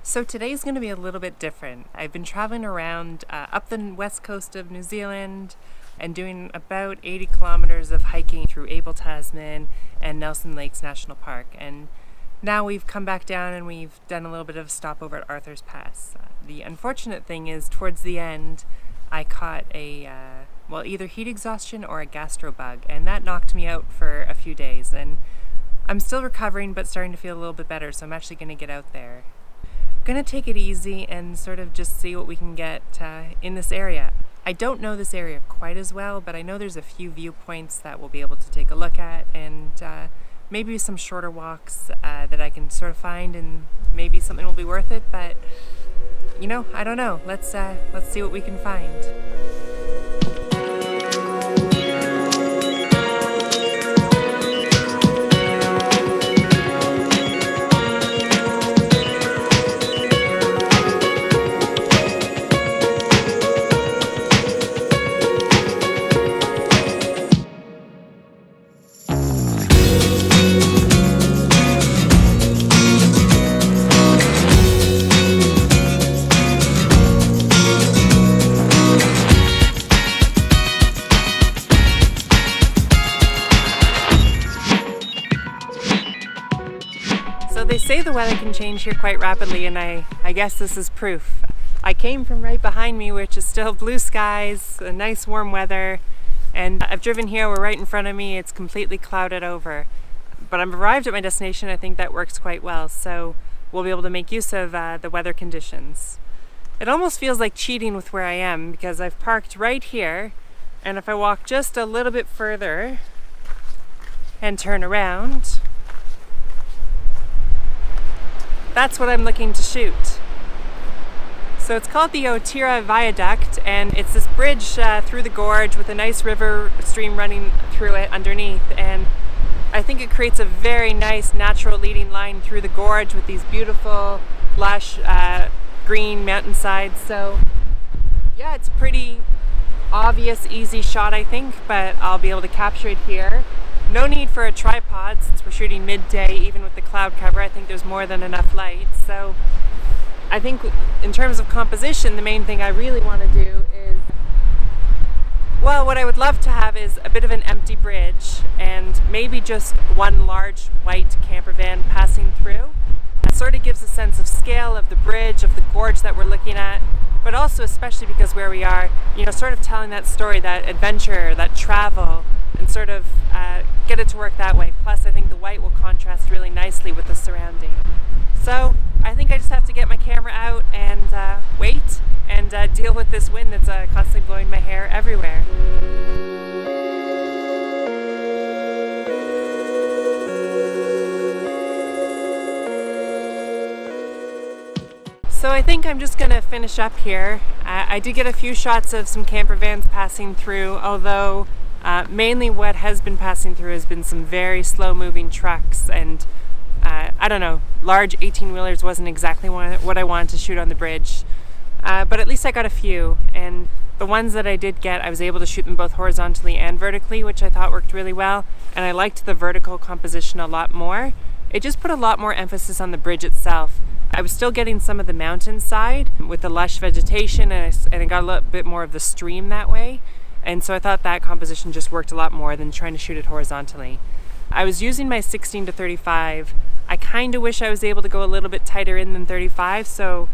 So today's going to be a little bit different. I've been traveling around up the west coast of New Zealand and doing about 80 kilometers of hiking through Abel Tasman and Nelson Lakes National Park. And now we've come back down and we've done a little bit of a stopover at Arthur's Pass. The unfortunate thing is towards the end I caught either heat exhaustion or a gastro bug, and that knocked me out for a few days. And I'm still recovering but starting to feel a little bit better, so I'm actually going to get out there. Gonna take it easy and sort of just see what we can get in this area. I don't know this area quite as well, but I know there's a few viewpoints that we'll be able to take a look at, and maybe some shorter walks that I can sort of find, and maybe something will be worth it. But I don't know. Let's see what we can find. They say the weather can change here quite rapidly, and I guess this is proof. I came from right behind me, which is still blue skies, a nice warm weather, and I've driven here, we're right in front of me, it's completely clouded over. But I've arrived at my destination. I think that works quite well, so we'll be able to make use of the weather conditions. It almost feels like cheating with where I am, because I've parked right here, and if I walk just a little bit further and turn around, that's what I'm looking to shoot. So it's called the Otira Viaduct, and it's this bridge through the gorge with a nice river stream running through it underneath, and I think it creates a very nice natural leading line through the gorge with these beautiful lush green mountainsides. So yeah, it's a pretty obvious, easy shot, I think, but I'll be able to capture it here. No need for a tripod since we're shooting midday, even with the cloud cover. I think there's more than enough light. So I think in terms of composition, the main thing I really want to do is, well, what I would love to have is a bit of an empty bridge and maybe just one large white camper van passing through. That sort of gives a sense of scale of the bridge, of the gorge that we're looking at, but also especially because where we are, sort of telling that story, that adventure, that travel, and sort of get it to work that way. Plus, I think the white will contrast really nicely with the surrounding. So I think I just have to get my camera out and wait and deal with this wind that's constantly blowing my hair everywhere. So I think I'm just gonna finish up here. I did get a few shots of some camper vans passing through, although mainly what has been passing through has been some very slow-moving trucks, and I don't know, large 18-wheelers wasn't exactly what I wanted to shoot on the bridge, but at least I got a few, and the ones that I did get, I was able to shoot them both horizontally and vertically, which I thought worked really well, and I liked the vertical composition a lot more. It just put a lot more emphasis on the bridge itself. I was still getting some of the mountainside with the lush vegetation, and I got a little bit more of the stream that way. And so I thought that composition just worked a lot more than trying to shoot it horizontally. I was using my 16 to 35. I kind of wish I was able to go a little bit tighter in than 35, so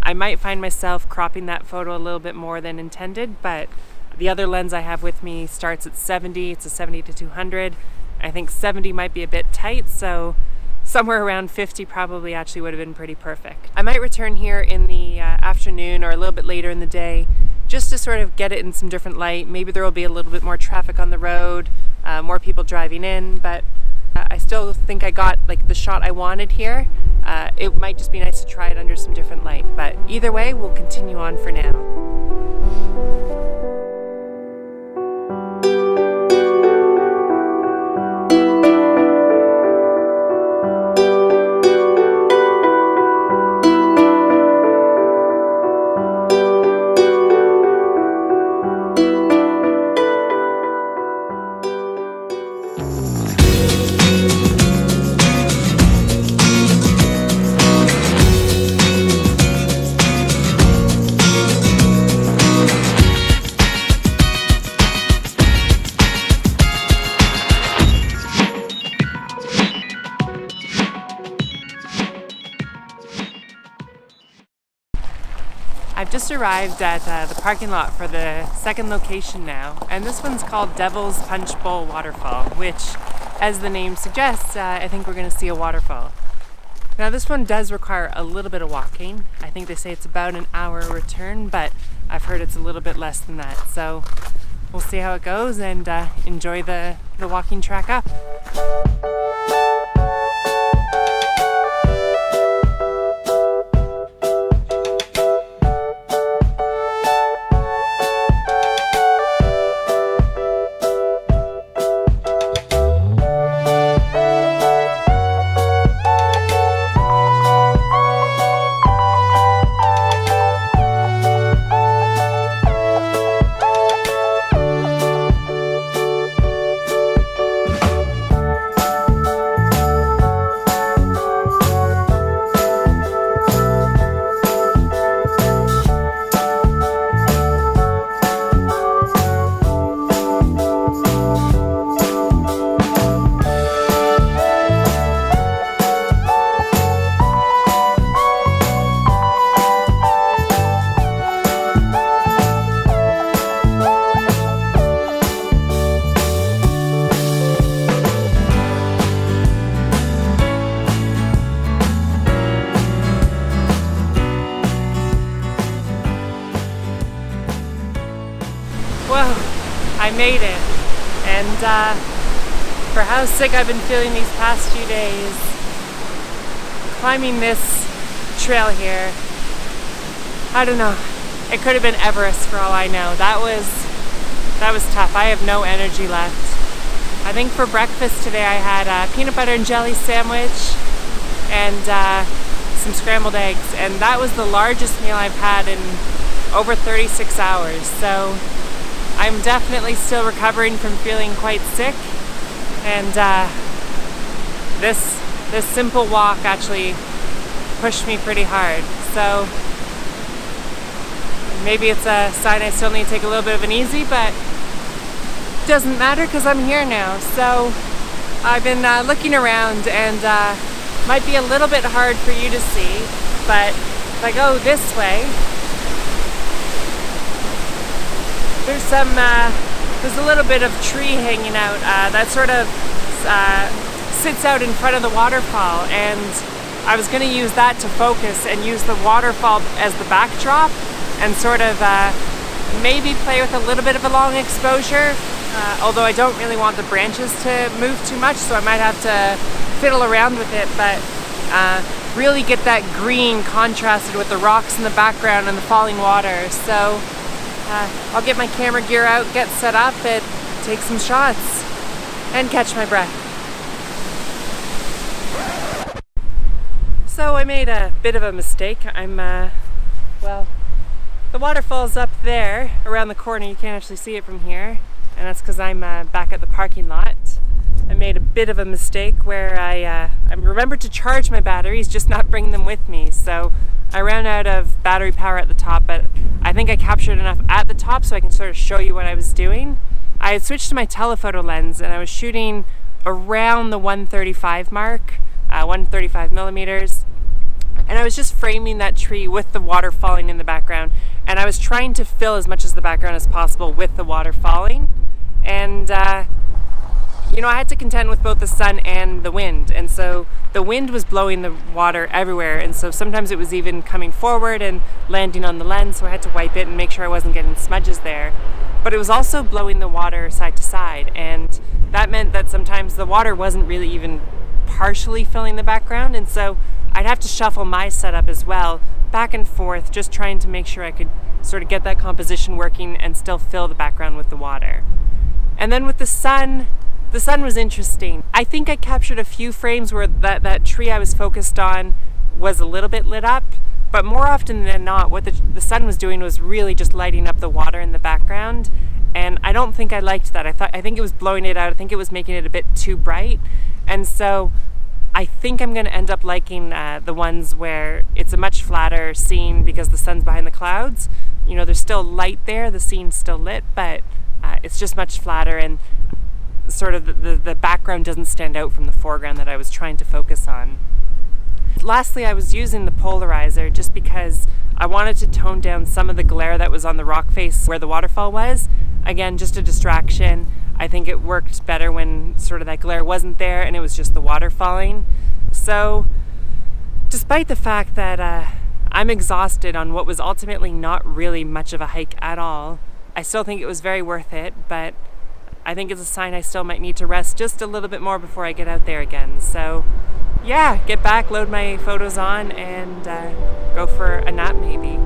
I might find myself cropping that photo a little bit more than intended, but the other lens I have with me starts at 70. It's a 70 to 200. I think 70 might be a bit tight, so somewhere around 50 probably actually would have been pretty perfect. I might return here in the afternoon or a little bit later in the day, just to sort of get it in some different light. Maybe there will be a little bit more traffic on the road, more people driving in, but I still think I got the shot I wanted here. It might just be nice to try it under some different light, but either way, we'll continue on for now. I've just arrived at the parking lot for the second location now, and this one's called Devil's Punch Bowl Waterfall, which, as the name suggests, I think we're going to see a waterfall. Now this one does require a little bit of walking. I think they say it's about an hour return, but I've heard it's a little bit less than that, so we'll see how it goes and enjoy the walking track up. Whoa, I made it. And for how sick I've been feeling these past few days, climbing this trail here, I don't know, it could have been Everest for all I know. That was tough. I have no energy left. I think for breakfast today I had a peanut butter and jelly sandwich and some scrambled eggs, and that was the largest meal I've had in over 36 hours. So I'm definitely still recovering from feeling quite sick, and this simple walk actually pushed me pretty hard. So maybe it's a sign I still need to take a little bit of an easy, but it doesn't matter because I'm here now. So I've been looking around, and might be a little bit hard for you to see, but if I go this way, there's a little bit of tree hanging out that sort of sits out in front of the waterfall, and I was going to use that to focus and use the waterfall as the backdrop and sort of maybe play with a little bit of a long exposure, although I don't really want the branches to move too much, so I might have to fiddle around with it, but really get that green contrasted with the rocks in the background and the falling water. So I'll get my camera gear out, get set up, and take some shots and catch my breath. So I made a bit of a mistake. Well, the waterfall's up there around the corner. You can't actually see it from here, and that's because I'm back at the parking lot. I made a bit of a mistake where I remembered to charge my batteries, just not bring them with me. So I ran out of battery power at the top, but I think I captured enough at the top so I can sort of show you what I was doing. I had switched to my telephoto lens, and I was shooting around the 135 mark, 135 millimeters. And I was just framing that tree with the water falling in the background. And I was trying to fill as much of the background as possible with the water falling. And you know, I had to contend with both the sun and the wind, and so the wind was blowing the water everywhere, and so sometimes it was even coming forward and landing on the lens, so I had to wipe it and make sure I wasn't getting smudges there. But it was also blowing the water side to side, and that meant that sometimes the water wasn't really even partially filling the background, and so I'd have to shuffle my setup as well, back and forth, just trying to make sure I could sort of get that composition working and still fill the background with the water. And then with the sun was interesting. I think I captured a few frames where that tree I was focused on was a little bit lit up, but more often than not, what the sun was doing was really just lighting up the water in the background, and I don't think I liked that. I think it was blowing it out. I think it was making it a bit too bright, and so I think I'm going to end up liking the ones where it's a much flatter scene because the sun's behind the clouds. You know, there's still light there, the scene's still lit, but it's just much flatter, and sort of the background doesn't stand out from the foreground that I was trying to focus on. Lastly, I was using the polarizer just because I wanted to tone down some of the glare that was on the rock face where the waterfall was. Again, just a distraction. I think it worked better when sort of that glare wasn't there and it was just the water falling. So despite the fact that I'm exhausted on what was ultimately not really much of a hike at all, I still think it was very worth it, but I think it's a sign I still might need to rest just a little bit more before I get out there again. So yeah, get back, load my photos on, and go for a nap maybe.